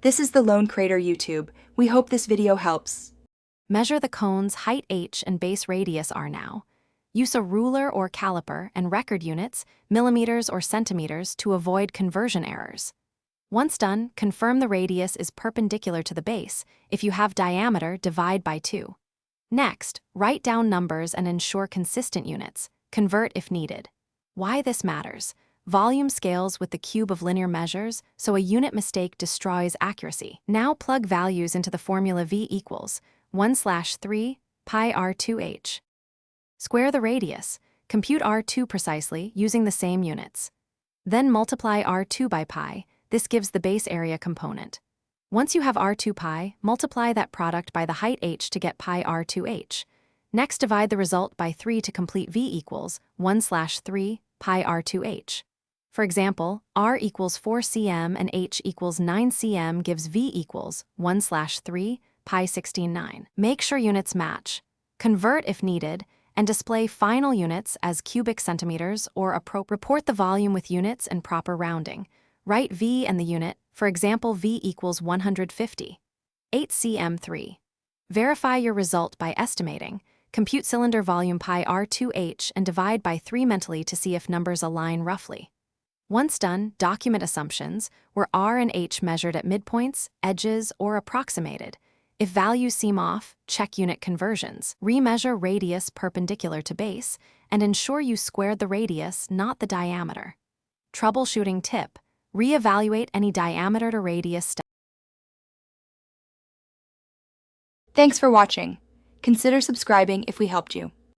This is the Lone Crater YouTube. We hope this video helps. Measure the cone's height h and base radius r now. Use a ruler or caliper and record units, millimeters or centimeters, to avoid conversion errors. Once done, confirm the radius is perpendicular to the base. If you have diameter, divide by 2. Next, write down numbers and ensure consistent units. Convert if needed. Why this matters. Volume scales with the cube of linear measures, so a unit mistake destroys accuracy. Now plug values into the formula V equals 1/3 pi r2h. Square the radius. Compute r2 precisely using the same units. Then multiply r2 by pi. This gives the base area component. Once you have r2 pi, multiply that product by the height h to get pi r2h. Next, divide the result by 3 to complete V equals 1/3 pi r2h. For example, r equals 4 cm and h equals 9 cm gives V equals 1/3 pi 16/9. Make sure units match. Convert if needed, and display final units as cubic centimeters or report the volume with units and proper rounding. Write V and the unit, for example V equals 150. 8 cm3. Verify your result by estimating. Compute cylinder volume pi r2h and divide by 3 mentally to see if numbers align roughly. Once done, document assumptions, were r and h measured at midpoints, edges, or approximated. If values seem off, check unit conversions. Remeasure radius perpendicular to base, and ensure you squared the radius, not the diameter. Troubleshooting tip. Re-evaluate any diameter to radius. Thanks for watching. Consider subscribing if we helped you.